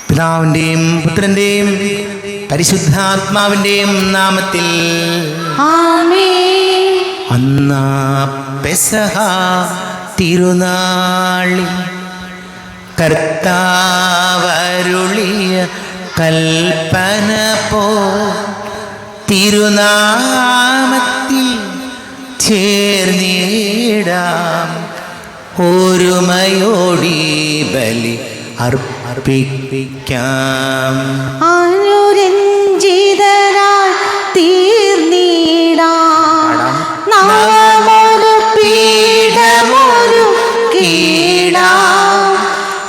പിതാവിൻ്റെയും പുത്രൻ്റെയും പരിശുദ്ധാത്മാവിൻ്റെയും നാമത്തിൽ ആമേൻ. അന്നാ പെസഹ തിരുനാളിൽ കർത്താവരുളിയ കൽപ്പന പോ തിരുനാമത്തിൽ ചേർന്നിടാം ഒരുമയോടി ബലി അർപ്പിക്കാം. അനുരഞ്ജിതരായി തീർന്നിടാം നാമൊരു പീഠമൊരുക്കിടാം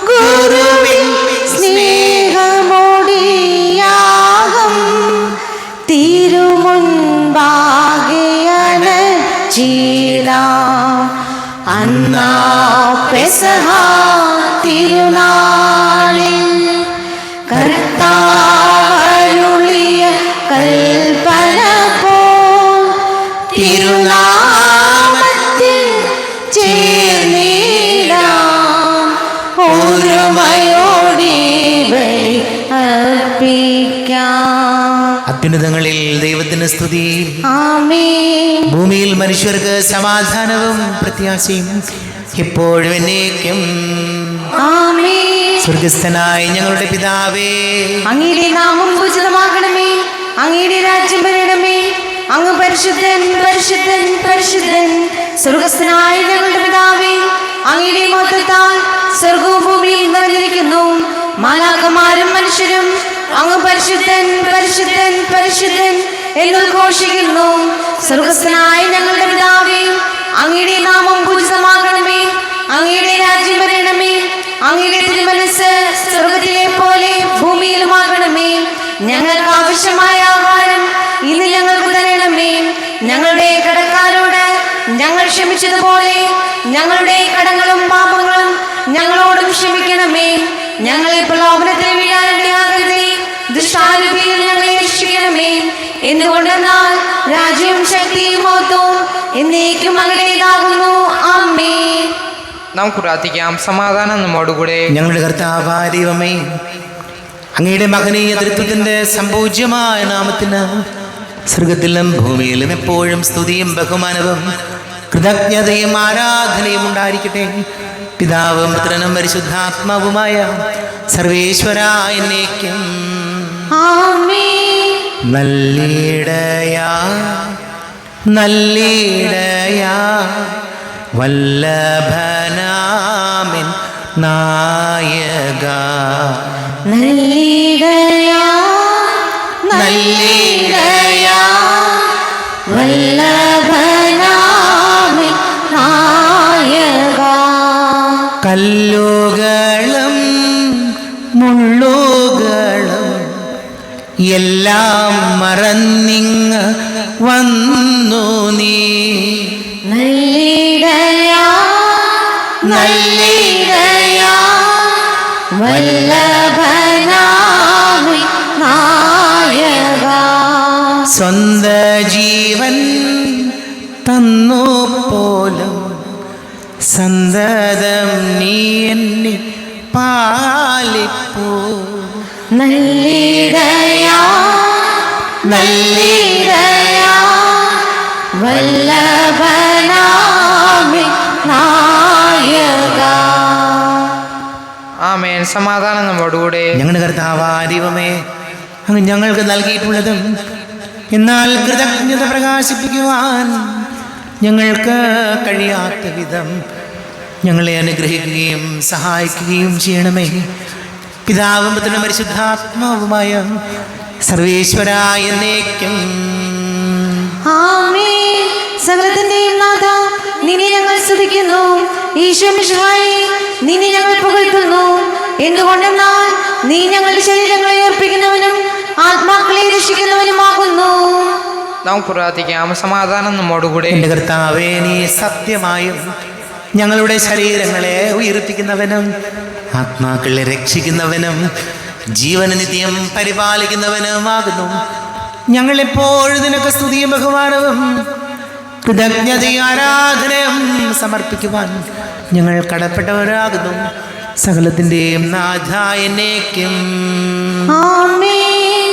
ഗുരുവിൻ സ്നേഹമൊടിയാകം തിരുമുൻപാകെ അണച്ചിടാം. അന്നാ പെസഹ തിരുനാളിൽ കർത്താവരുളിയ കൽപ്പന പോൽ തിരുനാമത്തിൽ ചേർന്നിടാം ഒരുമയോടെ ബലി അർപ്പിക്കാം. അത്യുന്നതങ്ങളിൽ ദൈവത്തിന് സ്തുതി. ആമേൻ. ഭൂമിയിൽ മനുഷ്യർക്ക് സമാധാനവും പ്രത്യാശയും എപ്പോഴും എന്നേക്കും. ആമേൻ. സ്വർഗസ്ഥനായ ഞങ്ങളുടെ പിതാവേ, അങ്ങയുടെ നാമം പൂജിതമാകണമേ, അങ്ങയുടെ രാജ്യം വരണമേ, അങ്ങ് പരിശുദ്ധൻ പരിശുദ്ധൻ പരിശുദ്ധൻ. സ്വർഗസ്ഥനായ ഞങ്ങളുടെ പിതാവേ, അങ്ങയുടെ മഹത്വത്താൽ സ്വർഗവും ഭൂമിയിൽ നിറഞ്ഞിരിക്കുന്നു. മാലാഖമാരും മനുഷ്യരും അങ്ങ് പരിശുദ്ധൻ പരിശുദ്ധൻ പരിശുദ്ധൻ എന്ന് ഘോഷിക്കുന്നു. സ്വർഗസ്ഥനായ ഞങ്ങളുടെ പിതാവേ, അങ്ങയുടെ നാമം പൂജിതമാകണമേ, അങ്ങയുടെ രാജ്യം വരണമേ, അങ്ങയുടെ തിരുമനസ്സ് സ്വർഗത്തിലെ പോലെ ഭൂമിയിലുമാകണമേ. ഞങ്ങൾക്ക് ആവശ്യമായ ആഹാരം ഇന്ന് ഞങ്ങൾക്ക് തരണമേ. ഞങ്ങളുടെ കടക്കാരോട് ഞങ്ങൾ ക്ഷമിച്ചതുപോലെ ഞങ്ങളുടെ കടങ്ങളും പാപങ്ങളും ഞങ്ങളോടും ക്ഷമിക്കണമേ. ഞങ്ങളെ പ്രലോഭനത്തിൽ വീഴാനിടയാകരുതേ, ദുഷ്ടാരൂപിയിൽ ഞങ്ങളെ രക്ഷിക്കണമേ. എന്തുകൊണ്ടെന്നാൽ രാജ്യവും ശക്തിയും മഹത്വവും എന്നേക്കും അങ്ങയുടേതാകുന്നു. ആമേൻ. നമുക്ക് പ്രാർത്ഥിക്കാം. സമാധാനം നമ്മോടുകൂടെ. ഞങ്ങളുടെ കർത്താവായ ദൈവമേ, അങ്ങയുടെ മഹനീയ തൃത്വത്തിന്റെ സംപൂജ്യമായ നാമത്തിന് സ്വർഗത്തിലും ഭൂമിയിലും എപ്പോഴും സ്തുതിയും ബഹുമാനവും കൃതജ്ഞതയും ആരാധനയും ഉണ്ടായിരിക്കട്ടെ. പിതാവും പുത്രനും പരിശുദ്ധാത്മാവുമായ സർവേശ്വരായ എന്നേക്കും. ആമേൻ. നല്ലിടയാ നല്ലിടയാ വല്ലഭനാമിൻ നായക, നല്ലിടയാ നല്ലിടയാ വല്ലഭനാമിൻ നായക. കല്ലുകളും മുള്ളുകളും എല്ലാം മറന്നിങ് വന്നു നീ. നല്ലിടയാ നല്ലിടയാ വല്ലഭനാമിൻ നായക. സ്വന്ത ജീവൻ തന്നു പോലും സന്തതം നീ എന്നെ പാലിപ്പോ. നല്ലിടയാ നല്ലിടയാ വല്ലഭനാമിൻ നായക. ആമേൻ. സമാധാനം നമ്മോടുകൂടെ. ഞങ്ങളുടെ കർത്താവായ ദൈവമേ, അങ്ങ് ഞങ്ങൾക്ക് നൽകിയിട്ടുള്ളതും എന്നാൽ കൃതജ്ഞത പ്രകാശിപ്പിക്കുവാൻ ഞങ്ങൾക്ക് കഴിയാത്ത വിധം ഞങ്ങളെ അനുഗ്രഹിക്കുകയും സഹായിക്കുകയും ചെയ്യണമേ. പിതാവും പുത്രനും പരിശുദ്ധാത്മാവുമായ സർവേശ്വരായ എന്നേക്കും. ആമേൻ. സകലത്തിന്റെയും നാഥ, നിന്നെ ഞങ്ങൾ സ്തുതിക്കുന്നു. ഈശോ മിശിഹായേ, നിന്നെ ഞങ്ങൾ പുകഴ്ത്തുന്നു. എന്തുകൊണ്ടെന്നാൽ നീ ഞങ്ങളുടെ ശരീരങ്ങളെ അർപ്പിക്കുന്നവനും ആത്മാക്കളെ രക്ഷിക്കുന്നവനുമാകുന്നു. നമുക്ക് പ്രാർത്ഥിക്കാം. സമാധാനം നമ്മോടുകൂടെ. എൻ്റെ കർത്താവേ, നീ സത്യമായും ഞങ്ങളുടെ ശരീരങ്ങളെ ഉയർപ്പിക്കുന്നവനും ആത്മാക്കളെ രക്ഷിക്കുന്നവനും ജീവന നിത്യം പരിപാലിക്കുന്നവനുമാകുന്നു. ഞങ്ങളെപ്പോഴും നിനക്ക് സ്തുതിയും ബഹുമാനവും കൃതജ്ഞതയും ആരാധനയും സമർപ്പിക്കുവാൻ ഞങ്ങൾ കടപ്പെട്ടവരാകുന്നു. സകലത്തിൻ്റെയും നാഥ എന്നേക്കും. ആമേൻ.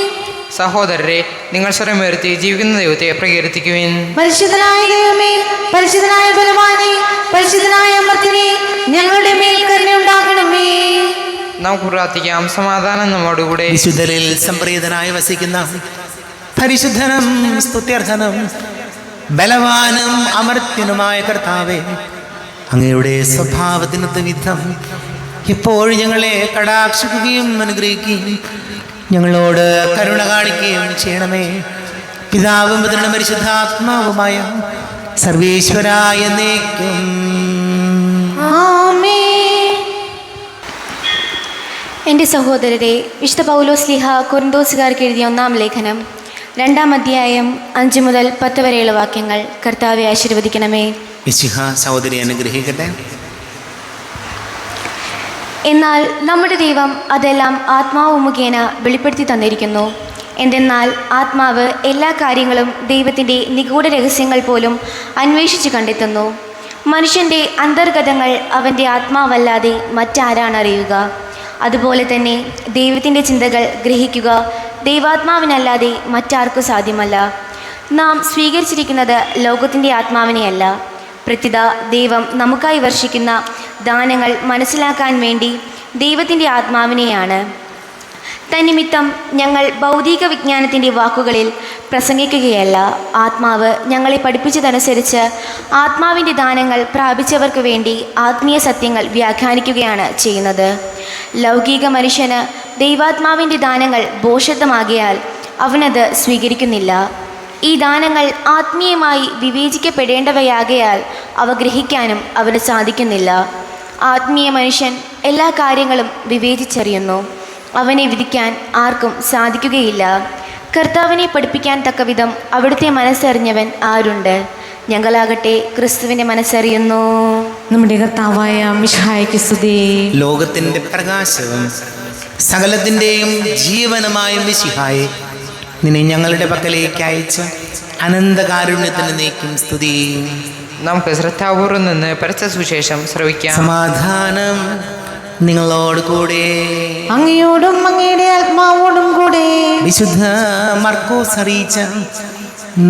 സഹോദരരെ, നിങ്ങൾ സ്വരമുയർത്തി ജീവിക്കുന്ന ദൈവത്തെ പ്രകീർത്തിക്കുവിൻ. പരിശുദ്ധനായ ദൈവമേ, പരിശുദ്ധനായ ബലവാനേ, പരിശുദ്ധനായ അമർത്യനേ, ഞങ്ങളുടെ മേൽ കരുണയുണ്ടാകണമേ. നമുക്ക് പ്രാർത്ഥിക്കാം. സമാധാനം നമ്മോടുകൂടെ. വിശുദ്ധരിൽ സംപ്രീതനായി വസിക്കുന്ന പരിശുദ്ധനും സ്തുത്യർഹനും ബലവാനും അമർത്യനുമായ കർത്താവേ, അങ്ങയുടെ സ്വഭാവത്തിനൊത്ത വിധം എപ്പോഴും ഞങ്ങളെ കടാക്ഷിക്കുകയും അനുഗ്രഹിക്കുകയും ഞങ്ങളോട് കരുണ കാണിക്കുകയും ചെയ്യണമേ. പിതാവും പുത്രനും പരിശുദ്ധാത്മാവുമായ സർവേശ്വരായ എന്നേക്കും. ആമേൻ. എൻ്റെ സഹോദരരെ, വിശുദ്ധ പൗലോസ്ലീഹ കൊരിന്തോസുകാർക്ക് എഴുതിയ 1-ാം ലേഖനം 2-ാം അധ്യായം 5 മുതൽ 10 വരെയുള്ള വാക്യങ്ങൾ. കർത്താവെ ആശീർവദിക്കണമേ. മിശിഹ സഹോദരി അനുഗ്രഹിക്കട്ടെ. എന്നാൽ നമ്മുടെ ദൈവം അതെല്ലാം ആത്മാവ് മുഖേന വെളിപ്പെടുത്തി തന്നിരിക്കുന്നു. എന്തെന്നാൽ ആത്മാവ് എല്ലാ കാര്യങ്ങളും ദൈവത്തിൻ്റെ നിഗൂഢ രഹസ്യങ്ങൾ പോലും അന്വേഷിച്ച് കണ്ടെത്തുന്നു. മനുഷ്യൻ്റെ അന്തർഗതങ്ങൾ അവൻ്റെ ആത്മാവല്ലാതെ മറ്റാരാണ് അറിയുക? അതുപോലെ തന്നെ ദൈവത്തിൻ്റെ ചിന്തകൾ ഗ്രഹിക്കുക ദൈവാത്മാവിനല്ലാതെ മറ്റാർക്കും സാധ്യമല്ല. നാം സ്വീകരിച്ചിരിക്കുന്നത് ലോകത്തിൻ്റെ ആത്മാവിനെയല്ല, പ്രത്യുത ദൈവം നമുക്കായി വർഷിക്കുന്ന ദാനങ്ങൾ മനസ്സിലാക്കാൻ വേണ്ടി ദൈവത്തിൻ്റെ ആത്മാവിനെയാണ്. തന്നിമിത്തം ഞങ്ങൾ ഭൗതിക വിജ്ഞാനത്തിൻ്റെ വാക്കുകളിൽ പ്രസംഗിക്കുകയല്ല. ആത്മാവ് ഞങ്ങളെ പഠിപ്പിച്ചതനുസരിച്ച് ആത്മാവിൻ്റെ ദാനങ്ങൾ പ്രാപിച്ചവർക്ക് വേണ്ടി ആത്മീയ സത്യങ്ങൾ വ്യാഖ്യാനിക്കുകയാണ് ചെയ്യുന്നത്. ലൗകിക മനുഷ്യന് ദൈവാത്മാവിൻ്റെ ദാനങ്ങൾ ഭോഷത്വമാകിയാൽ അവനത് സ്വീകരിക്കുന്നില്ല. ഈ ദാനങ്ങൾ ആത്മീയമായി വിവേചിക്കപ്പെടേണ്ടവയാകയാൽ അവ ഗ്രഹിക്കാനും അവന് സാധിക്കുന്നില്ല. ആത്മീയ മനുഷ്യൻ എല്ലാ കാര്യങ്ങളും വിവേചിച്ചറിയുന്നു. അവനെ വിധിക്കാൻ ആർക്കും സാധിക്കുകയില്ല. കർത്താവിനെ പഠിപ്പിക്കാൻ തക്കവിധം അവിടുത്തെ മനസ്സറിഞ്ഞവൻ ആരുണ്ട്? ഞങ്ങളാകട്ടെ ക്രിസ്തുവിൻ്റെ മനസ്സറിയുന്നു. നമ്മുടെ കർത്താവായ മിശിഹായ്ക്ക് സ്തുതി. ലോകത്തിൻ്റെ പ്രകാശവും സകലത്തിൻ്റെയും ജീവനുമായ മിശിഹായെ, നിന്നെ ഞങ്ങളുടെ പക്കലേക്ക് അയച്ച അനന്തകാരുണ്യത്തിന് നീക്കും സ്തുതി. നമുക്ക് ശ്രദ്ധാപൂർവം നിന്ന് പരസ്യ സുവിശേഷം ശ്രവിക്കാം. സമാധാനം നിങ്ങളോട് കൂടെ. അങ്ങയോടും അങ്ങയുടെ ആത്മാവോടും കൂടെ. വിശുദ്ധ മർക്കോസ് അറിയിച്ച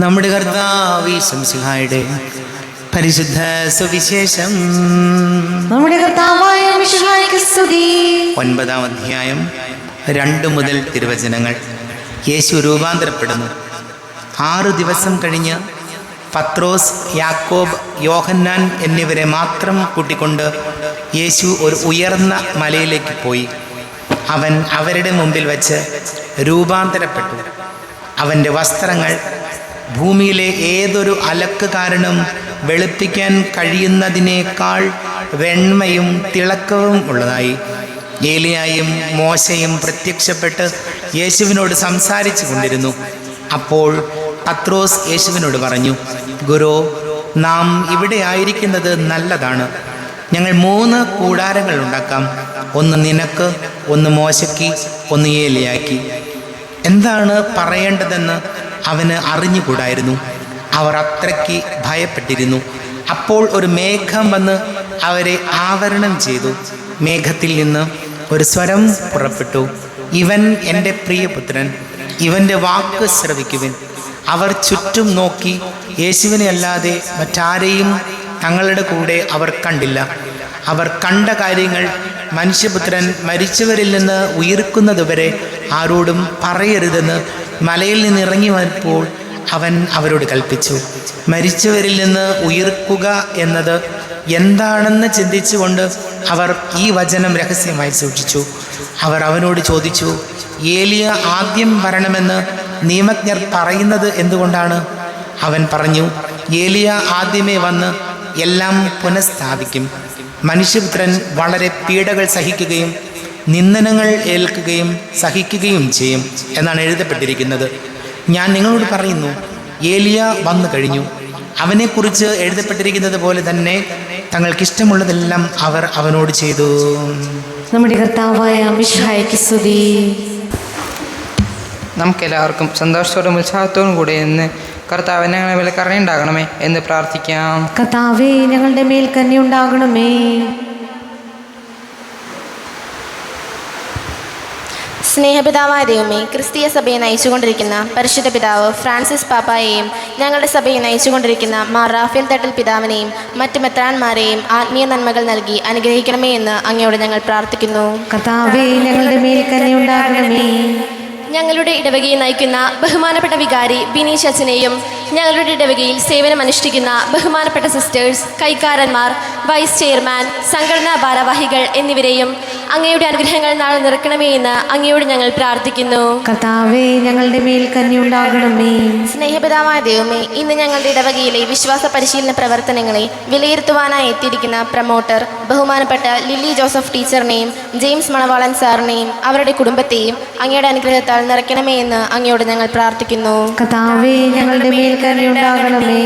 നമ്മുടെ കർത്താവ് യേശു മിശിഹായുടെ പരിശുദ്ധ സുവിശേഷം. നമ്മുടെ കർത്താവായ മിശിഹായ്ക്ക് സ്തുതി. 9-ാം അധ്യായം 2 മുതൽ തിരുവചനങ്ങൾ. യേശു രൂപാന്തരപ്പെടുന്നു. 6 ദിവസം കഴിഞ്ഞ് പത്രോസ്, യാക്കോബ്, യോഹന്നാൻ എന്നിവരെ മാത്രം കൂട്ടിക്കൊണ്ട് യേശു ഒരു ഉയർന്ന മലയിലേക്ക് പോയി. അവൻ അവരുടെ മുമ്പിൽ വച്ച് രൂപാന്തരപ്പെട്ടു. അവൻ്റെ വസ്ത്രങ്ങൾ ഭൂമിയിലെ ഏതൊരു അലക്കുകാരനും വെളുപ്പിക്കാൻ കഴിയുന്നതിനേക്കാൾ വെണ്മയും തിളക്കവും ഉള്ളതായി. ഏലിയായും മോശയും പ്രത്യക്ഷപ്പെട്ട് യേശുവിനോട് സംസാരിച്ചു കൊണ്ടിരുന്നു. അപ്പോൾ പത്രോസ് യേശുവിനോട് പറഞ്ഞു, ഗുരു, നാം ഇവിടെ ആയിരിക്കുന്നത് നല്ലതാണ്. ഞങ്ങൾ 3 കൂടാരങ്ങൾ ഉണ്ടാക്കാം. ഒന്ന് നിനക്ക്, ഒന്ന് മോശയ്ക്ക്, ഒന്ന് ഏലിയാക്കി. എന്താണ് പറയേണ്ടതെന്ന് അവന് അറിഞ്ഞുകൂടായിരുന്നു. അവർ അത്രയ്ക്ക് ഭയപ്പെട്ടിരുന്നു. അപ്പോൾ ഒരു മേഘം വന്ന് അവരെ ആവരണം ചെയ്തു. മേഘത്തിൽ നിന്ന് ഒരു സ്വരം പുറപ്പെട്ടു, ഇവൻ എൻ്റെ പ്രിയപുത്രൻ, ഇവൻ്റെ വാക്ക് ശ്രവിക്കുവിൻ. അവർ ചുറ്റും നോക്കി യേശുവിനെ അല്ലാതെ മറ്റാരെയും തങ്ങളുടെ കൂടെ അവർ കണ്ടില്ല. അവർ കണ്ട കാര്യങ്ങൾ മനുഷ്യപുത്രൻ മരിച്ചവരിൽ നിന്ന് ഉയിർക്കുന്നതുവരെ ആരോടും പറയരുതെന്ന് മലയിൽ നിന്ന് ഇറങ്ങി വന്നപ്പോൾ അവൻ അവരോട് കൽപ്പിച്ചു. മരിച്ചവരിൽ നിന്ന് ഉയിർക്കുക എന്നത് എന്താണെന്ന് ചിന്തിച്ചുകൊണ്ട് അവർ ഈ വചനം രഹസ്യമായി സൂക്ഷിച്ചു. അവർ അവനോട് ചോദിച്ചു, ഏലിയ ആദ്യം വരണമെന്ന് നിയമജ്ഞർ പറയുന്നത് എന്തുകൊണ്ടാണ്? അവൻ പറഞ്ഞു, ഏലിയ ആദ്യമേ വന്ന് എല്ലാം പുനഃസ്ഥാപിക്കും. മനുഷ്യപുത്രൻ വളരെ പീഡകൾ സഹിക്കുകയും നിന്ദനങ്ങൾ ഏൽക്കുകയും സഹിക്കുകയും ചെയ്യും എന്നാണ് എഴുതപ്പെട്ടിരിക്കുന്നത്. ഞാൻ നിങ്ങളോട് പറയുന്നു, ഏലിയ വന്നു കഴിഞ്ഞു. അവനെക്കുറിച്ച് എഴുതപ്പെട്ടിരിക്കുന്നത് പോലെ തന്നെ തങ്ങൾക്കിഷ്ടമുള്ളതെല്ലാം അവർ അവനോട് ചെയ്തു. നമ്മുടെ കർത്താവായ മിശിഹായ്ക്ക് സ്തുതി. നമുക്കെല്ലാവർക്കും സന്തോഷത്തോടും ഉത്സാഹത്തോടും കൂടെ ഇന്ന് കർത്താവ് ഞങ്ങളെ മേൽ കരുണയുണ്ടാകണമേ എന്ന് പ്രാർത്ഥിക്കാം. കർത്താവേ, ഞങ്ങളുടെ മേൽ കരുണയുണ്ടാകണമേ. സ്നേഹപിതാവായ ദൈവമേ, ക്രിസ്തീയ സഭയെ നയിച്ചുകൊണ്ടിരിക്കുന്ന പരിശുദ്ധ പിതാവ് ഫ്രാൻസിസ് പാപ്പായെയും ഞങ്ങളുടെ സഭയെ നയിച്ചുകൊണ്ടിരിക്കുന്ന മാർ റാഫേൽ തട്ടിൽ പിതാവിനെയും മറ്റ് മെത്രാന്മാരെയും ആത്മീയ നന്മകൾ നൽകി അനുഗ്രഹിക്കണമേ എന്ന് അങ്ങയോട് ഞങ്ങൾ പ്രാർത്ഥിക്കുന്നു. കർത്താവേ, ഞങ്ങളുടെ മേൽ കരുണയുണ്ടാകണമേ. ഞങ്ങളുടെ ഇടവകയെ നയിക്കുന്ന ബഹുമാനപ്പെട്ട വികാരി ബിനീഷ് അച്ഛനെയും ഞങ്ങളുടെ ഇടവകയിൽ സേവനമനുഷ്ഠിക്കുന്ന ബഹുമാനപ്പെട്ട സിസ്റ്റേഴ്സ്, കൈക്കാരന്മാർ, വൈസ് ചെയർമാൻ, സംഘടനാ ഭാരവാഹികൾ എന്നിവരെയും അങ്ങയുടെ അനുഗ്രഹങ്ങൾ നാളെ നിറക്കണമേ എന്ന് അങ്ങയോട് ഞങ്ങൾ പ്രാർത്ഥിക്കുന്നു. കർത്താവേ, ഞങ്ങളുടെ മേൽ കരുണയുണ്ടാകണമേ. സ്നേഹപിതാവായ ദൈവമേ, ഇന്ന് ഞങ്ങളുടെ ഇടവകയിലെ വിശ്വാസ പരിശീലന പ്രവർത്തനങ്ങളെ വിലയിരുത്തുവാനായി എത്തിയിരിക്കുന്ന പ്രമോട്ടർ ബഹുമാനപ്പെട്ട ലില്ലി ജോസഫ് ടീച്ചറിനെയും ജെയിംസ് മണവാളൻ സാറിനെയും അവരുടെ കുടുംബത്തെയും അങ്ങയുടെ അനുഗ്രഹത്താൽ നിറയ്ക്കണമേ എന്ന് അങ്ങയോട് ഞങ്ങൾ പ്രാർത്ഥിക്കുന്നു. കർത്താവേ, ഞങ്ങളുടെ മേൽ കരുണയുണ്ടാകണമേ.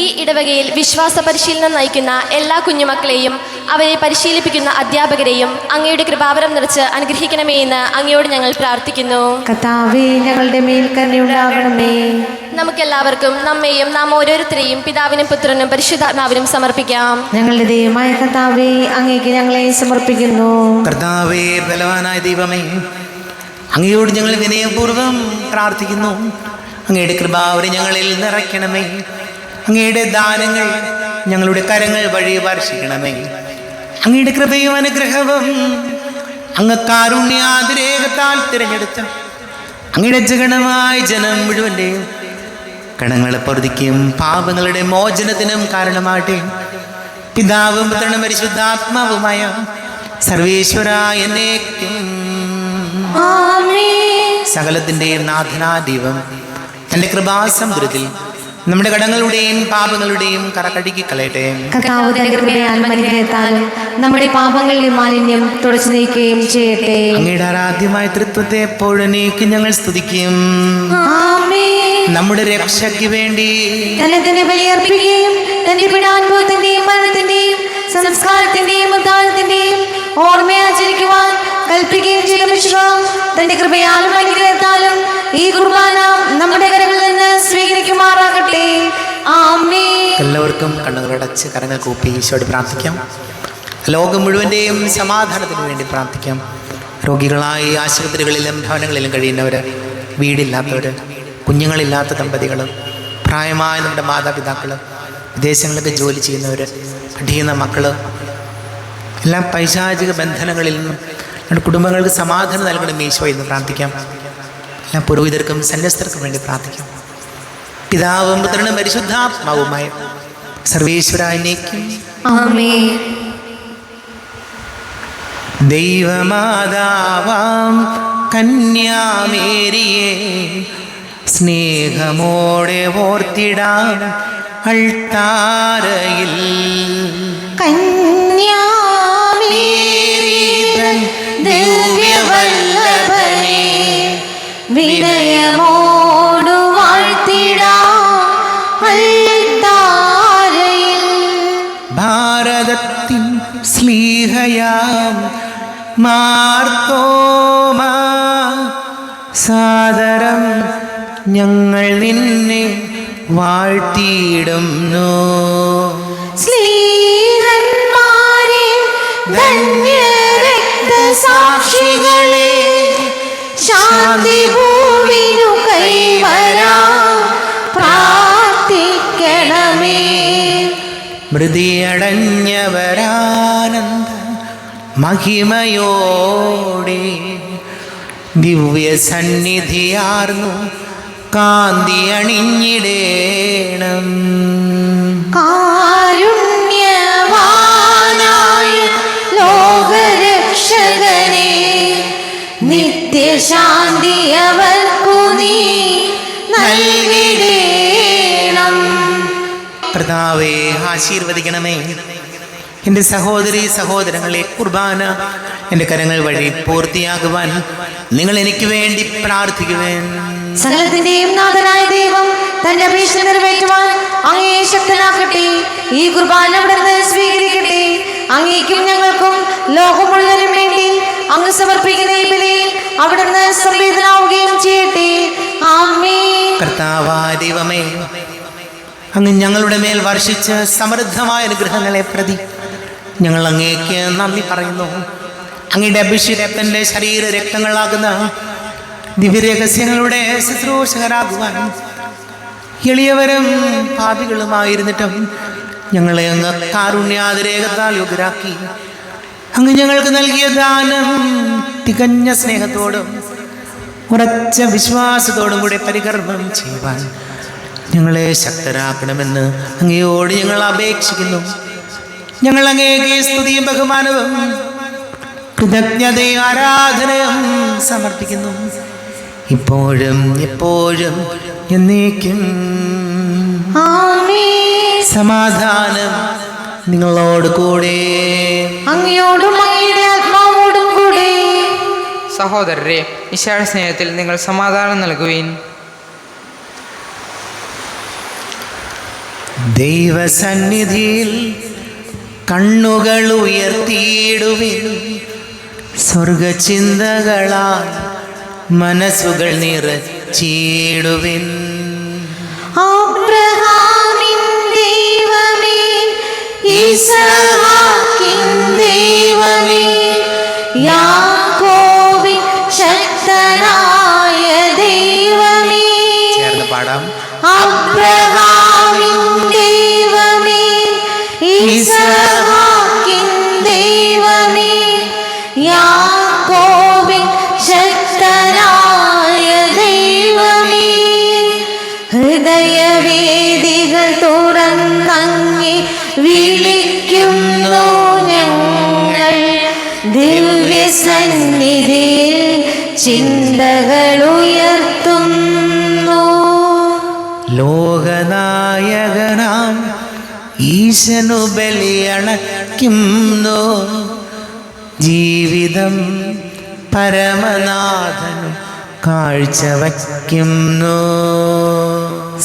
ഈ ഇടവകയിൽ വിശ്വാസ പരിശീലനം നയിക്കുന്ന എല്ലാ കുഞ്ഞുമക്കളെയും അവരെ പരിശീലിപ്പിക്കുന്ന അധ്യാപകരെയും അങ്ങയുടെ കൃപാവരം നിറച്ച് അനുഗ്രഹിക്കണമേ എന്ന് അങ്ങയോട് ഞങ്ങൾ പ്രാർത്ഥിക്കുന്നു. കർത്താവേ, ഞങ്ങളുടെ മേൽ കരുണയുണ്ടാകണമേ. നമുക്കെല്ലാവർക്കും നമ്മെയും നാം ഓരോരുത്തരെയും പിതാവിനും പുത്രനും പരിശുദ്ധാത്മാവിനും സമർപ്പിക്കാം. ഞങ്ങളുടെ ദൈവമായ കർത്താവേ, അങ്ങേക്ക് ഞങ്ങളെ സമർപ്പിക്കുന്നു. കർത്താവേ, ബലവാനായ ദൈവമേ, അങ്ങയോട് ഞങ്ങൾ വിനയപൂർവ്വം പ്രാർത്ഥിക്കുന്നു. അങ്ങയുടെ കൃപാവരെ ഞങ്ങളിൽ നിറയ്ക്കണമേ. അങ്ങയുടെ ദാനങ്ങൾ ഞങ്ങളുടെ കരങ്ങൾ വഴി വർഷിക്കണമേ. അങ്ങയുടെ കൃപയും അനുഗ്രഹവും അങ്ങ് കാരുണ്യാതിരേകത്താൽ തിരഞ്ഞെടുത്ത അങ്ങയുടെ ജഗണമായ ജനം മുഴുവൻ്റെയും കടങ്ങളെ പൊറുതിക്കും പാപങ്ങളുടെ മോചനത്തിനും കാരണമാകട്ടെ. പിതാവും പുത്രനും പരിശുദ്ധാത്മാവുമായ സർവേശ്വരായ എന്നേക്കും സകലത്തിൻ്റെയും നാഥനാ ദൈവം തൻ്റെ കൃപാസമുദ്രത്തിൽ നമ്മുടെ കടങ്ങളുടെയും പാപങ്ങളുടെയും കറകഴുകി കളയട്ടെ. കർത്താവ് തന്റെ കൃപയാലും അനുഗ്രഹത്താലും നമ്മുടെ പാപങ്ങളുടെ മാലിന്യം തുടച്ചു നീക്കുകയും ചെയ്യട്ടെ. അങ്ങയുടെ ആരാധ്യമായ തൃത്വത്തെ എപ്പോഴേക്കും ഞങ്ങൾ സ്തുതിക്കും. നമ്മുടെ രക്ഷയ്ക്ക് വേണ്ടി തന്നെ ബലിയർപ്പിക്കുകയും തന്റെ പീഡാനുഭവത്തിന്റെയും മരണത്തിന്റെയും സംസ്കാരത്തിന്റെയും ഉദ്ധാനത്തിന്റെയും ഓർമ്മയാചരിക്കുവാൻ കൽപ്പിക്കുകയും ചെയ്ത മിശിഹ തന്റെ കൃപയാലും അനുഗ്രഹത്താലും ഈ കുർബാന നമ്മുടെ കരങ്ങളിൽ നിന്ന് സ്വീകരിക്കുമാറാകട്ടെ. ആമേൻ. എല്ലാവർക്കും കണ്ണുകളടച്ച് കരങ്ങൾ കൂപ്പി ഈശോയോട് പ്രാർത്ഥിക്കാം. ലോകം മുഴുവൻ്റെയും സമാധാനത്തിന് വേണ്ടി പ്രാർത്ഥിക്കാം. രോഗികളായി ആശുപത്രികളിലും ഭവനങ്ങളിലും കഴിയുന്നവർ, വീടില്ലാത്തവർ, കുഞ്ഞുങ്ങളില്ലാത്ത ദമ്പതികൾ, പ്രായമായ നമ്മുടെ മാതാപിതാക്കൾ, വിദേശങ്ങളിലൊക്കെ ജോലി ചെയ്യുന്നവർ, പഠിക്കുന്ന മക്കൾ, എല്ലാ പൈശാചിക ബന്ധനങ്ങളിൽ നിന്നും നമ്മുടെ കുടുംബങ്ങൾക്ക് സമാധാനം നൽകണം ഈശോ എന്ന് പ്രാർത്ഥിക്കാം. എല്ലാ പുരോഹിതർക്കും സന്യസ്തർക്കും വേണ്ടി പ്രാർത്ഥിക്കാം. പിതാവും പുത്രനും പരിശുദ്ധാത്മാവുമായ സർവേശ്വരനേക്കും ആമേൻ. ദൈവമാതാവാം കന്യാമേരിയെ സ്നേഹമോടെ ഓർത്തിടാം അൾത്താരയിൽ. കന്യാമേരിതൻ ദിവ്യവല്ലഭനെ വിനയമോടു വാഴ്ത്തിടാം അൾത്താരയിൽ. ഭാരതത്തിൻ സ്ലീഹയാം മാർത്തോമാ സാദരം ഞങ്ങൾ നിന്നെ വാഴ്ത്തിയിടുന്നു. സ്ലീഹന്മാരെ ധന്യരക്തസാക്ഷികളെ ശാന്തി ഭൂമിനു കൈവരാം പ്രാർത്ഥിക്കണമേ. മൃതിയടഞ്ഞവരാനന്ദ മഹിമയോടെ ദിവ്യ സന്നിധിയാർന്നു കാന്തി അണിഞ്ഞിടേണം. കാരുണ്യവാനായ ലോകരക്ഷകനെ നിത്യശാന്തി അവർക്കു നീ നൽകിടേണം. കർത്താവേ, ആശീർവദിക്കണമേ. എൻ്റെ സഹോദരി സഹോദരങ്ങളെ, കുർബാന എൻ്റെ കരങ്ങൾ വഴി പൂർത്തിയാകുവാൻ നിങ്ങൾ എനിക്ക് വേണ്ടി പ്രാർത്ഥിക്കുവേൻ. സകലത്തിന്റെയും നാഥനായ ദൈവം തന്റെ അപേക്ഷ നിറവേറ്റുവാൻ അങ്ങയെ ശക്തനാക്കട്ടെ. ഈ കുർബാന അവിടുന്ന് സ്വീകരിക്കട്ടെ. അങ്ങേക്കും ഞങ്ങൾക്കും ലോകം മുഴുവനും വേണ്ടി അങ്ങ് സമർപ്പിക്കുന്ന ഈ ബലി അവിടുന്ന് സംവേദനാവുകയും ചെയ്യട്ടെ. ആമേൻ. കർത്താവായ ദൈവമേ, അങ്ങ് ഞങ്ങളുടെ മേൽ വർഷിച്ച സമൃദ്ധമായ അനുഗ്രഹങ്ങളെ പ്രതി ഞങ്ങൾ അങ്ങേക്ക് നന്ദി പറയുന്നു. അങ്ങയുടെ അഭിഷിക്തന്റെ ശരീര രക്തങ്ങളാകുന്ന ദിവ്യരഹസ്യങ്ങളുടെ ശുശ്രൂഷകരാകുവാൻ എളിയവരും പാപികളുമായിരുന്നിട്ടും ഞങ്ങളെ അങ്ങ് കാരുണ്യാതിരേകത്താൽ യോഗ്യരാക്കി. അങ്ങ് ഞങ്ങൾക്ക് നൽകിയ ദാനം തികഞ്ഞ സ്നേഹത്തോടും ഉറച്ച വിശ്വാസത്തോടും കൂടെ പരികർമ്മം ചെയ്യുവാൻ ഞങ്ങളെ ശക്തരാക്കണമെന്ന് അങ്ങയോട് ഞങ്ങൾ അപേക്ഷിക്കുന്നു. ഞങ്ങൾ അങ്ങേക്ക് സ്തുതിയും ബഹുമാനവും കൃതജ്ഞതയും ആരാധനയും സമർപ്പിക്കുന്നു, ഇപ്പോഴും എപ്പോഴും എന്നേക്കും. ആമേൻ. സമാധാനം നിങ്ങളോട് കൂടെ, അങ്ങയോടും അങ്ങയുടെ ആത്മാവോടും കൂടെ. സഹോദരരെ, ഈശോയുടെ സ്നേഹത്തിൽ നിങ്ങൾ സമാധാനം നൽകുവിൻ. ദൈവസന്നിധിയിൽ കണ്ണുകൾ ഉയർത്തിയിടുവിൻ, സ്വർഗചിന്തകളാൽ മനസ്സുകൾ നിറച്ചിടുവിൻ. അബ്രഹാമിൻ ദൈവമേ, ഇസ്ഹാക്കിൻ ദൈവമേ, യാക്കോബിൻ ശക്തനായ ദൈവമേ. ചേർന്ന് പാടാം. അബ്രഹാമിൻ ദൈവമേ, ഇസ്ഹാക്കിൻ ദൈവമേ, യാക്കോബിൻ ശക്തനായ ദൈവമേ. ഹൃദയവേദികൾ തുറന്നങ്ങി വിളിക്കുന്നു ഞങ്ങൾ, ദിവ്യസന്നിധിയിൽ ചിന്തകൾ ഉയർത്തുന്നു. ലോകനായകനാം ഈശനു ബലിയണയ്ക്കുന്നു, ജീവിതം പരമനാഥനു കാഴ്ചവയ്ക്കുന്നു.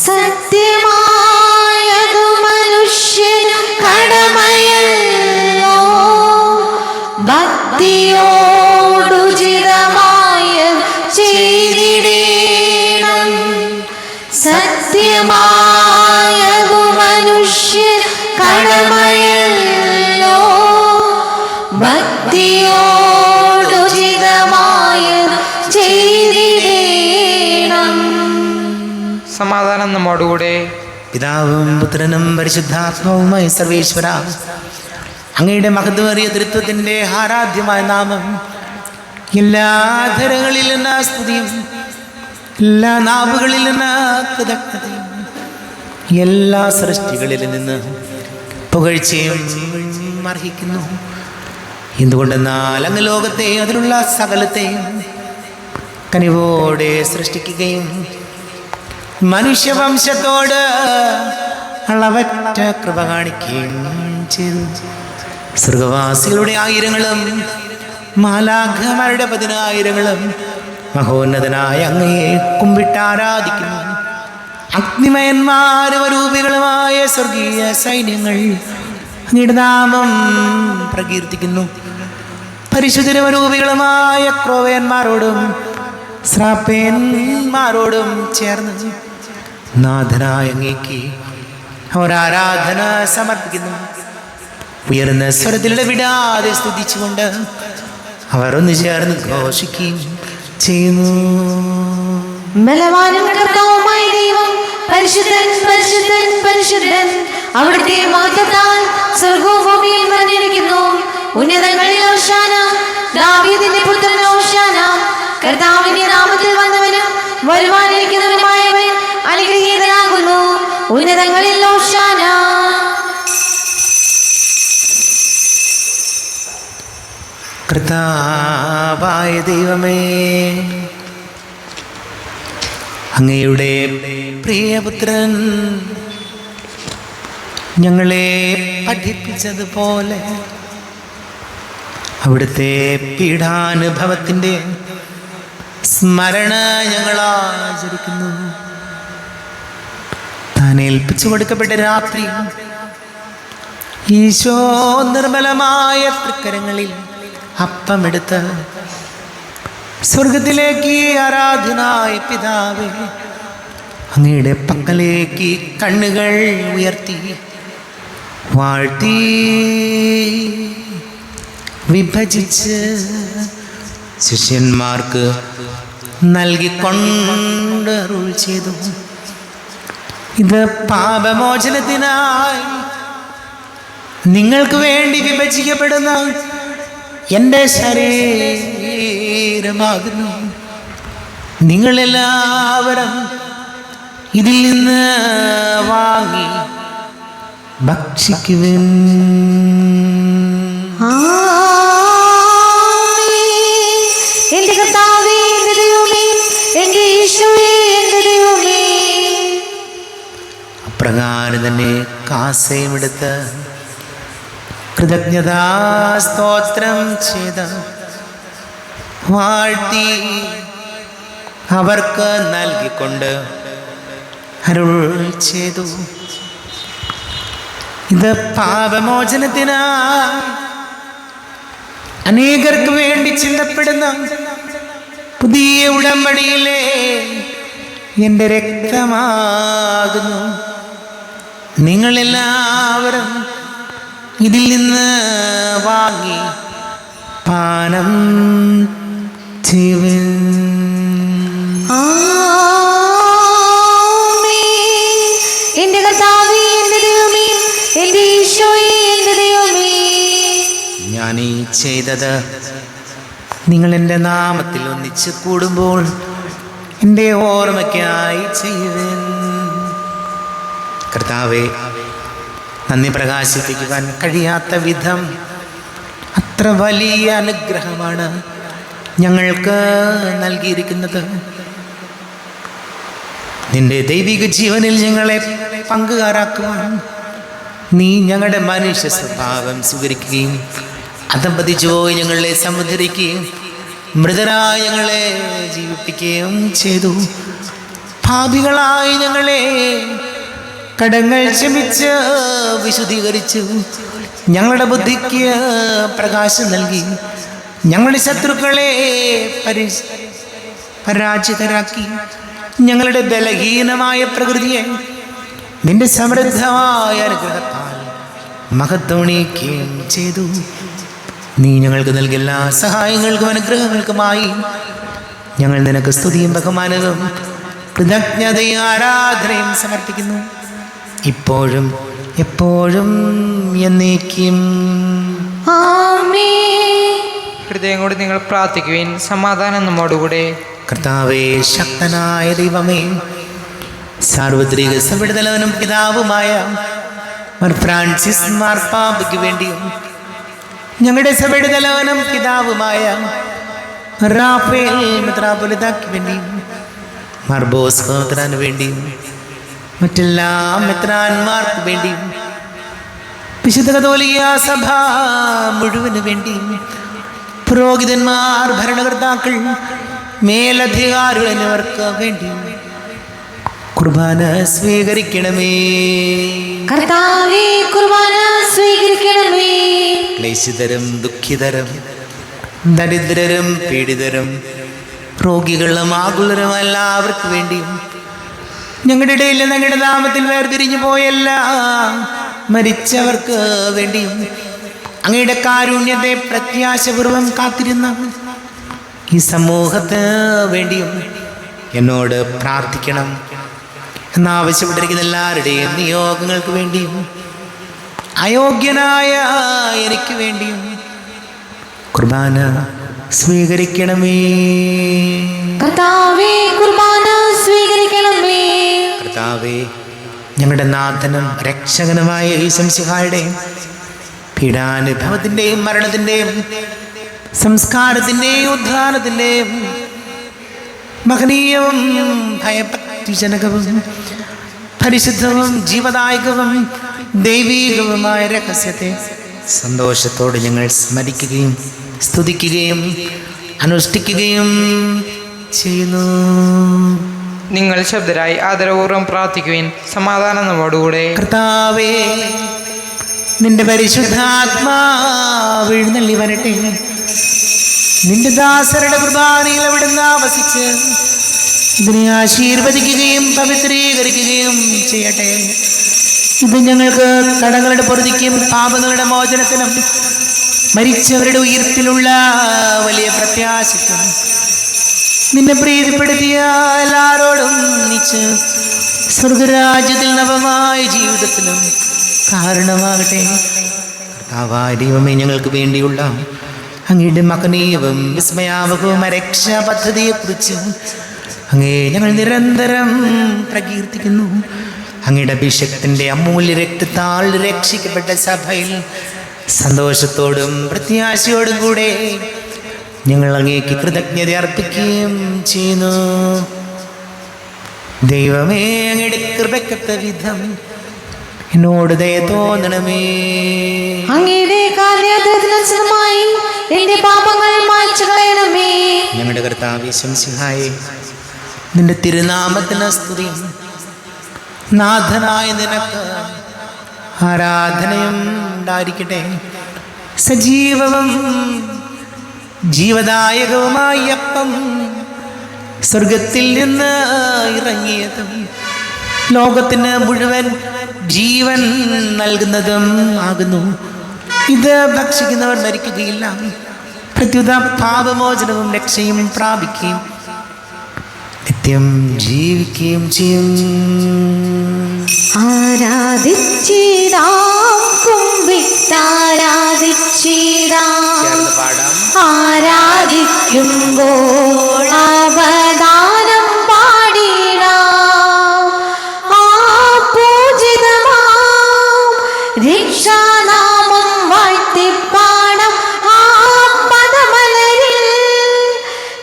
സത്യമായതു മനുഷ്യനു കടമയല്ലോ, ഭക്തിയോടുചിതമായ ചെയ്തിടേണം. സത്യമായതു മനുഷ്യൻ കടമയല്ലോ, ഭക്തിയോടുചിതമായ ചെയ്തിടേണം. സമാധാനം നമ്മോടുകൂടെ. പിതാവും പുത്രനും പരിശുദ്ധാത്മാവുമായി സർവേശ്വര, അങ്ങയുടെ മഹത്വമേറിയ തൃത്വത്തിൻ്റെ ആരാധ്യമായ നാമം എല്ലാ ധരങ്ങളിൽ നിന്ന് സ്തുതിയും എല്ലാ നാവുകളിൽ നിന്ന് കൃതജ്ഞതയും എല്ലാ സൃഷ്ടികളിൽ നിന്ന് പുകഴ്ചയും അർഹിക്കുന്നു. എന്തുകൊണ്ടെന്നാൽ അങ്ങ് ലോകത്തെയും അതിലുള്ള സകലത്തെയും കനിവോടെ സൃഷ്ടിക്കുകയും മനുഷ്യവംശത്തോട് അളവറ്റ കൃപ കാണിക്കുകയും ചെയ്തു. സ്വർഗവാസികളുടെ ആയിരങ്ങളും മാലാഖമാരുടെ 10,000ങ്ങളും മഹോന്നതനായ അങ്ങയെ കുമ്പിട്ടാരാധിക്കുന്നു. അഗ്നിമയന്മാരും അരൂപികളുമായ സ്വർഗീയ സൈന്യങ്ങൾ അങ്ങയുടെ നാമം പ്രകീർത്തിക്കുന്നു. പരിശുദ്ധരൂപികളുമായ ക്രോവേന്മാരോടും ശ്രാപ്പേന്മാരോടും ചേർന്ന് നാഥനായ അങ്ങേക്ക് അവർ ആരാധന സമർപ്പിക്കുന്നു. ഉയർന്ന സ്വരത്തിൽ ഇടവിടാതെ സ്തുതിച്ചുകൊണ്ട് അവർ ഒന്ന് ചേർന്ന് ഘോഷിക്കുകയും ചെയ്യുന്നു. ബലവാനും കർത്താവുമായ ദൈവം പരിശുദ്ധൻ പരിശുദ്ധൻ പരിശുദ്ധൻ, അവിടുത്തെ മഹത്വത്താൽ സ്വർഗ്ഗവും ഭൂമിയും നിറഞ്ഞിരിക്കുന്നു. ഉന്നതങ്ങളിൽ ഹോശാന, ദാവീദിന്റെ പുത്രൻ ഹോശാന. കർത്താവിന്റെ നാമത്തിൽ വന്നവനും വരുവാനിരിക്കുന്നവനുമായവൻ അനുഗ്രഹീതനാകുന്നു. ഉന്നതങ്ങളിൽ ഹോശാന. കർത്താവായ ദൈവമേ, അങ്ങയുടെ പ്രിയപുത്രൻ ഞങ്ങളെ പഠിപ്പിച്ചതുപോലെ അവിടുത്തെ പീഡാനുഭവത്തിൻ്റെ സ്മരണ ഞങ്ങൾ ആചരിക്കുന്നു. താൻ ഏൽപ്പിച്ചു കൊടുക്കപ്പെട്ട രാത്രി ഈശോ നിർമ്മലമായ തൃക്കരങ്ങളിൽ അപ്പമെടുത്ത് സ്വർഗത്തിലേക്ക് ആരാധനായ പിതാവേ അങ്ങയുടെ പക്കലേക്ക് കണ്ണുകൾ ഉയർത്തി വാഴ്ത്തി വിഭജിച്ച് ശിഷ്യന്മാർക്ക് നൽകിക്കൊണ്ട് അരുൾ ചെയ്തു, ഇത് പാപമോചനത്തിനായി നിങ്ങൾക്ക് വേണ്ടി വിഭജിക്കപ്പെടുന്ന എൻ്റെ ശരീരമാകുന്നു. നിങ്ങളെല്ലാവരും ഇതിൽ നിന്ന് വാങ്ങി ഭക്ഷിക്കുവിൻ. എന്റെ കർത്താവേ, എന്റെ ദൈവമേ, എന്റെ യേശുവേ, എന്റെ ദൈവമേ. അപ്രകാരം തന്നെ കാസയും എടുത്ത് കൃതജ്ഞതാ സ്തോത്രം ചെയ്ത് വാഴ്ത്തി അവർക്ക് നൽകിക്കൊണ്ട് അരുൾ ചെയ്തു, ഇത് പാപമോചനത്തിനായി അനേകർക്ക് വേണ്ടി ചിന്തപ്പെടുന്ന പുതിയ ഉടമ്പടിയിലെ എൻ്റെ രക്തമാകുന്നു. നിങ്ങളെല്ലാവരും ഇതിൽ നിന്ന് വാങ്ങി പാനം ചെയ്യുവിൻ. എന്റെ കർത്താവേ, എന്റെ ദൈവമേ, എന്റെ ഈശോയേ, എന്റെ ദൈവമേ. ഞാൻ ഈ ചെയ്തത് നിങ്ങൾ എൻ്റെ നാമത്തിൽ ഒന്നിച്ച് കൂടുമ്പോൾ എൻ്റെ ഓർമ്മയ്ക്കായി ചെയ്യുവിൻ. കർത്താവേ, നന്ദി പ്രകാശിപ്പിക്കുവാൻ കഴിയാത്ത വിധം അത്ര വലിയ അനുഗ്രഹമാണ് ഞങ്ങൾക്ക് നൽകിയിരിക്കുന്നത്. നിന്റെ ദൈവിക ജീവനിൽ ഞങ്ങളെ പങ്കുകാരാക്കുവാൻ നീ ഞങ്ങളുടെ മനുഷ്യ സ്വഭാവം സ്വീകരിക്കുകയും അധപതിച്ചുപോയി ഞങ്ങളെ സമുദ്ധരിക്കുകയും മൃതരായ ഞങ്ങളെ ജീവിപ്പിക്കുകയും ചെയ്തു. പാപികളായി ഞങ്ങളെ കടങ്ങൾ ക്ഷമിച്ച് വിശുദ്ധീകരിച്ചു. ഞങ്ങളുടെ ബുദ്ധിക്ക് പ്രകാശം നൽകി ഞങ്ങളുടെ ശത്രുക്കളെ പരാജിതരാക്കി ഞങ്ങളുടെ ബലഹീനമായ പ്രകൃതിയെ നിന്റെ സമൃദ്ധമായ അനുഗ്രഹത്താൽ മഹത്വണിക്കുകയും ചെയ്തു. നീ ഞങ്ങൾക്ക് നൽകിയ എല്ലാ സഹായങ്ങൾക്കും അനുഗ്രഹങ്ങൾക്കുമായി ഞങ്ങൾ നിനക്ക് സ്തുതിയും ബഹുമാനവും കൃതജ്ഞതയും ആരാധനയും സമർപ്പിക്കുന്നു, ഇപ്പോഴും എപ്പോഴും എന്നേക്കും. ഹൃദയം കൊണ്ട് നിങ്ങൾ പ്രാർത്ഥിക്കുവിൻ. സമാധാനം നമ്മോടുകൂടെ. കർത്താവേ, ശക്തനായ ദൈവമേ, സാർവത്രിക സഭയുടെ തലവനും പിതാവുമായ മാർ ഫ്രാൻസിസ് മാർപ്പാപ്പയ്ക്ക് വേണ്ടിയും ഞങ്ങളുടെ സഭയുടെ തലവനും പിതാവുമായ റാഫേൽ മെത്രാപ്പൊലീത്തായ്ക്ക് വേണ്ടിയും മാർ ബോസ്കോ മെത്രാന് വേണ്ടിയും മറ്റെല്ലാ മെത്രാന്മാർക്ക് വേണ്ടിയും വിശുദ്ധ കത്തോലിക്ക സഭ മുഴുവന് വേണ്ടിയും പുരോഹിതന്മാർ, ഭരണകർത്താക്കൾ, മേലധികാരികൾ എന്നിവർക്ക് വേണ്ടിയും കുർബാന സ്വീകരിക്കണമേ. കർത്താവേ, കുർബാന സ്വീകരിക്കണമേ. ക്ലേശിതരും ദുഃഖിതരും ദരിദ്രരും പീഡിതരും രോഗികളും ആകുലരും എല്ലാവർക്കു വേണ്ടിയും ഞങ്ങളുടെ ഇടയിൽ ഞങ്ങളുടെ നാമത്തിൽ വേർതിരിഞ്ഞു പോയല്ല മരിച്ചവർക്ക് വേണ്ടിയും അങ്ങയുടെ കാരുണ്യത്തെ പ്രത്യാശപൂർവം കാത്തിരുന്ന ഈ സമൂഹത്തിന് വേണ്ടിയും എന്നോട് പ്രാർത്ഥിക്കണം എന്നാവശ്യപ്പെട്ടിരിക്കുന്ന എല്ലാവരുടെയും നിയോഗങ്ങൾക്ക് വേണ്ടിയും അയോഗ്യനായ എനിക്ക് വേണ്ടിയും കുർബാന സ്വീകരിക്കണമേ. കർത്താവേ, കുർബാന സ്വീകരിക്കണമേ. കർത്താവേ, ഞങ്ങളുടെ നാഥനും രക്ഷകനുമായ ഈശോ മിശിഹായുടെയും പീഡാനുഭവത്തിൻ്റെയും മരണത്തിൻ്റെയും സംസ്കാരത്തിൻ്റെയും ഉദ്ധാനത്തിൻ്റെയും മഹനീയവും ഭയഭക്തിജനകവും പരിശുദ്ധവും ജീവദായകവും ദൈവീകവുമായ രഹസ്യത്തെ സന്തോഷത്തോടെ ഞങ്ങൾ സ്മരിക്കുകയും സ്തുതിക്കുകയും അനുഷ്ഠിക്കുകയും ചെയ്യുന്നു. നിങ്ങൾ ശബ്ദരായി ആദരപൂർവ്വം പ്രാർത്ഥിക്കുവിൻ. സമാധാനം നമ്മോടുകൂടെ. കർത്താവേ, നിന്റെ പരിശുദ്ധാത്മാവ് എഴുന്നള്ളി വരട്ടെ. നിന്റെ ദാസരുടെ കുർബാനയിൽ അവിടുന്ന് ആവസിച്ച് ഇതിനെ ആശീർവദിക്കുകയും പവിത്രീകരിക്കുകയും ചെയ്യട്ടെ. ഇത് ഞങ്ങൾക്ക് കടങ്ങളുടെ പൊറുതിക്കും പാപങ്ങളുടെ മോചനത്തിനും മരിച്ചവരുടെ ഉയർപ്പിലുള്ള വലിയ പ്രത്യാശയ്ക്കും നിന്നെ പ്രീതിപ്പെടുത്തിയ എല്ലാരോടും ഒന്നിച്ച് സ്വർഗരാജ്യത്തിൽ നവമായ ജീവിതത്തിനും കാരണമാകട്ടെ. കർത്താവായ ദൈവമേ, ഞങ്ങൾക്ക് വേണ്ടിയുള്ള അങ്ങയുടെ മഹനീയവും വിസ്മയാവകവും രക്ഷാ പദ്ധതിയെക്കുറിച്ച് അങ്ങേ ഞങ്ങൾ നിരന്തരം പ്രകീർത്തിക്കുന്നു. അങ്ങയുടെ അഭിഷേകത്തിൻ്റെ അമൂല്യ രക്തത്താൽ രക്ഷിക്കപ്പെട്ട സഭയിൽ സന്തോഷത്തോടും പ്രത്യാശയോടും കൂടെ ഞങ്ങൾ അങ്ങേക്ക് കൃതജ്ഞത അർപ്പിക്കുകയും ചെയ്യുന്നു. ദൈവമേ, അങ്ങയുടെ കൃപയ്ക്കൊത്ത വിധം എന്നോട് ദയ തോന്നണമേ. അങ്ങയുടെ കാര്യാനുസൃതമായി എന്റെ പാപങ്ങൾ മായ്ച്ചു കളയണമേ. ഞങ്ങളുടെ കർത്താവേ ശംസിഹായേ, നിന്റെ തിരുനാമത്തിന് സ്തുതി. നാഥനായ നിനക്ക് ആരാധനയും ഉണ്ടായിരിക്കട്ടെ. സജീവവും ജീവദായകവുമായ അപ്പം സ്വർഗത്തിൽ നിന്ന് ഇറങ്ങിയതും ലോകത്തിന് മുഴുവൻ ജീവൻ നൽകുന്നതും ആകുന്നു. ഇത് ഭക്ഷിക്കുന്നവർ മരിക്കുകയില്ല, പ്രത്യുത പാപമോചനവും രക്ഷയും പ്രാപിക്കുകയും നിത്യം ജീവിക്കുകയും ചെയ്യും. ആരാധിച്ചിടാം, കുമ്പിട്ടാരാധിച്ചിടാം. ആരാധിക്കുമ്പോൾ അവദാനം പാടിടാം. ആ പൂജിതമാം രക്ഷാനാമം വാഴ്ത്തിപ്പാടാം. ആ പദമലരിൽ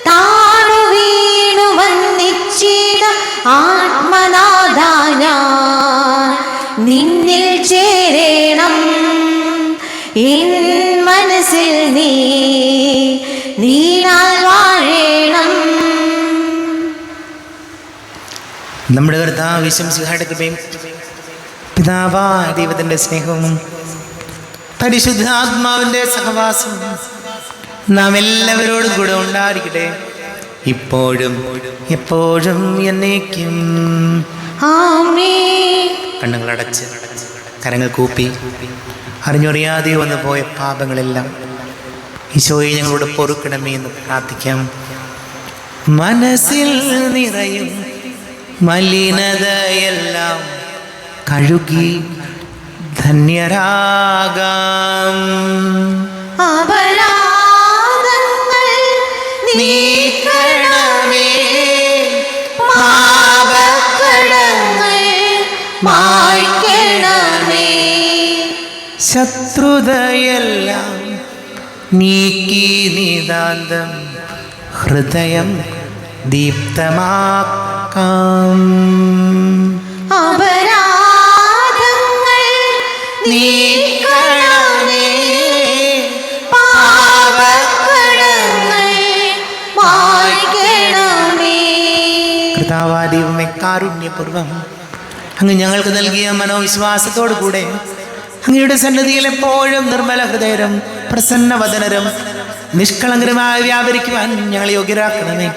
താണു വീണു വന്നിച്ചിടാം. ആത്മനാഥ ഞാൻ നിന്നിൽ ചേരണം. എൻ മനസ്സിൽ നീനാൽ വാഴണം. നമ്മുടെ കർത്താവ് ശംസിഹായുടെ കൃപയും പിതാവായ ദൈവത്തിൻ്റെ സ്നേഹവും പരിശുദ്ധാത്മാവിൻ്റെ സഹവാസവും നാം എല്ലാവരോടും കൂടെ ഉണ്ടായിരിക്കട്ടെ, ഇപ്പോഴും എപ്പോഴും എന്നേക്കും. ആമേൻ. കണ്ണുകളടച്ച് കരങ്ങൾ കൂപ്പി അറിഞ്ഞറിയാതെ വന്നു പോയ പാപങ്ങളെല്ലാം ഈശോയെ ഞങ്ങളോട് പൊറുക്കണമേ എന്ന് പ്രാർത്ഥിക്കാം. മനസ്സിൽ നിറയും മലിനതയെല്ലാം കഴുകി ധന്യരാകാം. അപരാധങ്ങൾ നീക്കണമേ. പാപക്കടങ്ങൾ മായ്ക്കണമേ. ശത്രുതയെല്ലാം നീക്കി നിതാന്തം ഹൃദയം ദീപ്തമാക്കാം. അപരാധങ്ങൾ നീക്കണമേ. പാപക്കടങ്ങൾ മായ്ക്കണമേ. കർത്താവായ ദൈവമേ, കാരുണ്യപൂർവം അങ്ങ് ഞങ്ങൾക്ക് നൽകിയ മനോവിശ്വാസത്തോടു കൂടെ അങ്ങയുടെ സന്നിധിയിൽ എപ്പോഴും നിർമ്മല ഹൃദയരും പ്രസന്നവദനരും നിഷ്കളങ്കരമായി വ്യാപരിക്കുവാൻ ഞങ്ങളെ യോഗ്യരാക്കണമേ.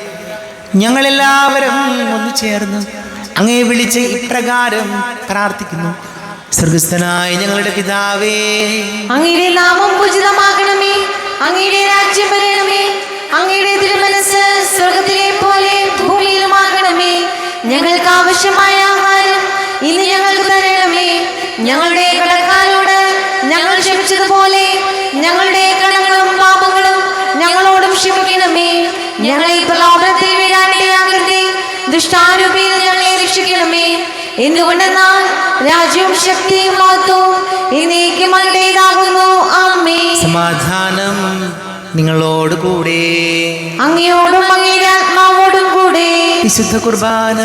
ഞങ്ങളെല്ലാവരും ഒന്നു ചേർന്ന് അങ്ങേ വിളിച്ച് ഇപ്രകാരം പ്രാർത്ഥിക്കുന്നു. സ്വർഗസ്ഥനായ ഞങ്ങളുടെ പിതാവേ, അങ്ങയുടെ നാമം പൂജിതമാകണമേ. അങ്ങയുടെ രാജ്യം വരണമേ. അങ്ങയുടെ തിരുമനസ്സ് സ്വർഗത്തിലെ പോലെ ഭൂമിയിലുമാകണമേ. ഞങ്ങൾക്ക് ആവശ്യമായ ആഹാരം ഇന്ന് ഞങ്ങൾക്ക് തരണമേ. ഞങ്ങളുടെ കടക്കാരോട് ഞങ്ങൾ ക്ഷമിച്ചതുപോലെ ഞങ്ങളുടെ കടങ്ങളും പാപങ്ങളും ഞങ്ങളോടും ക്ഷമിക്കണമേ. ഞങ്ങളെ പ്രലോഭനത്തിൽ വീഴാനിടയാക്കരുതേ. ദുഷ്ടാരൂപിയിൽ ഞങ്ങളെ രക്ഷിക്കണമേ. എന്തുകൊണ്ടെന്നാൽ രാജ്യവും ശക്തിയും മഹത്വവും എന്നേക്കും അങ്ങയുടേതാകുന്നു. ആമേൻ. സമാധാനം നിങ്ങളോട് കൂടെ, അങ്ങയോടും അങ്ങയുടെ ആത്മാവോടും കൂടെ. വിശുദ്ധ കുർബാന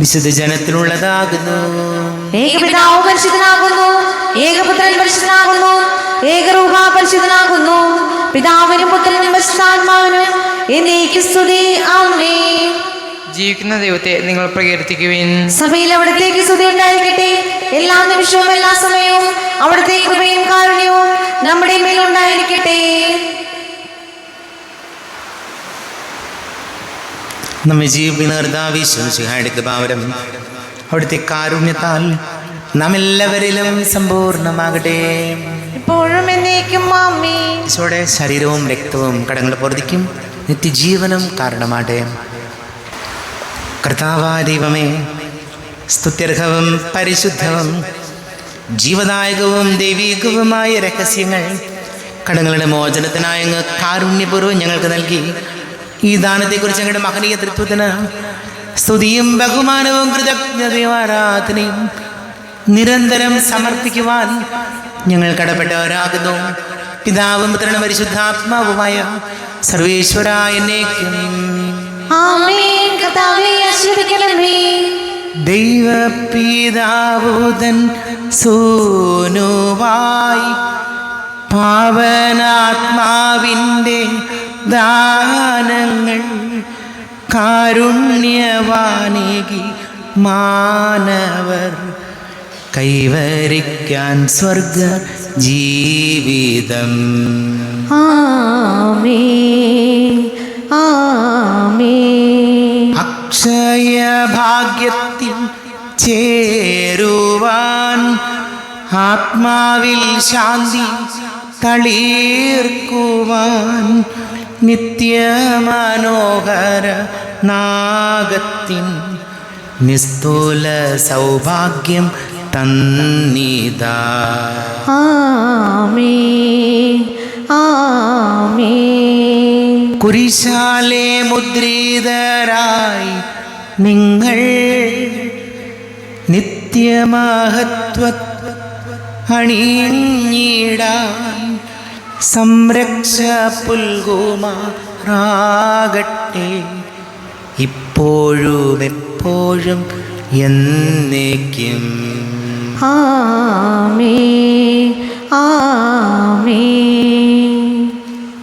വിശുദ്ധ ജനത്തിനുള്ളതാകുന്നു. ഏകപിതാവ് പരിശുദ്ധനാകുന്നു, ഏകപുത്രൻ പരിശുദ്ധനാകുന്നു, ഏകരൂഹ പരിശുദ്ധനാകുന്നു. പിതാവിനും പുത്രനും പരിശുദ്ധാത്മാവിനും എന്നേക്കും സ്തുതി. ആമേൻ. ജീവിക്കുന്ന ദൈവത്തെ നിങ്ങൾ പ്രകീർത്തിക്കുവിൻ. സഭയിൽ അവിടത്തേക്ക് സ്തുതി ഉണ്ടായിരിക്കട്ടെ. എല്ലാ നിമിഷവും എല്ലാ സമയവും അവിടുത്തെ കൃപയും കാരുണ്യവും നമ്മുടെ മേലുണ്ടായിരിക്കട്ടെ. നമ്മെ ജീവിക്കുന്ന കർത്താവേ ശംസിഹായുടെ കൃപാവരം അവിടുത്തെ കാരുണ്യത്താൽ നാം എല്ലാവരിലും സമ്പൂർണ്ണമാകട്ടെ. ഇപ്പോഴും എന്നേക്കും ആമേൻ. ഈശോയുടെ ശരീരവും രക്തവും കടങ്ങളെ പൊറുതിക്കും നിത്യജീവനും കാരണമാട്ടെ. കർത്താവായ ദൈവമേ, സ്തുത്യർഹവും പരിശുദ്ധവും ജീവദായകവും ദൈവീകവുമായ രഹസ്യങ്ങൾ കടങ്ങളുടെ മോചനത്തിനായി അങ്ങ് കാരുണ്യപൂർവ്വം ഞങ്ങൾക്ക് നൽകി. ഈ ദാനത്തെക്കുറിച്ച് ഞങ്ങളുടെ മഹനീയ തൃത്വത്തിന് സ്തുതിയും ബഹുമാനവും കൃതജ്ഞതയും ആരാധനയും നിരന്തരം സമർപ്പിക്കുവാൻ ഞങ്ങൾ കടപ്പെട്ടവരാകുന്നു. പിതാവും പുത്രനും പരിശുദ്ധാത്മാവുമായ സർവേശ്വരായ എന്നേക്കും ആമേൻ. കർത്താവേ ആശീർവദിക്കണമേ. ദൈവപിതാവുതൻ സൂനുവായി പാവനാത്മാവിൻ്റെ ദാനങ്ങൾ കാരുണ്യവാനേകി മാനവർ കൈവരിക്കാൻ സ്വർഗ ജീവിതം. ആമേൻ. ആമേൻ. അക്ഷയ ഭാഗ്യത്തിൽ ചേരുവാൻ ആത്മാവിൽ ശാന്തി തളീർക്കുവാൻ നിത്യമനോഹര നാഗത്തിൻ നിസ്തുല സൗഭാഗ്യം തന്നിതാ. ആമേൻ. ആമേൻ. കുരിശാലെ മുദ്രിതരായി നിങ്ങൾ നിത്യമഹത്വ അണിഞ്ഞിടാൻ സംരക്ഷ പുൽകുമാറാകട്ടെ ഇപ്പോഴും എപ്പോഴും എന്നേക്കും. ആമേൻ. ആമേൻ.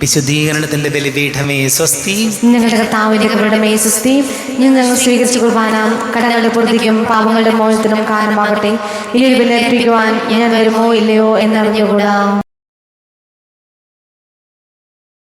വിശുദ്ധീകരണത്തിന്റെ ബലിപീഠമേ സ്വസ്തി. ഞങ്ങളുടെ കർത്താവിന്റെ കൃപയുടെ സ്വസ്തി. ഞങ്ങൾ സ്വീകരിച്ച കുർബാന കടങ്ങളുടെ പൊറുതിക്കും പാപങ്ങളുടെ മോചനത്തിനും കാരണമാകട്ടെ. ഈ ഒരു ബലി അർപ്പിക്കുവാൻ ഞാൻ വരുമോ ഇല്ലയോ എന്നറിഞ്ഞുകൂടാ.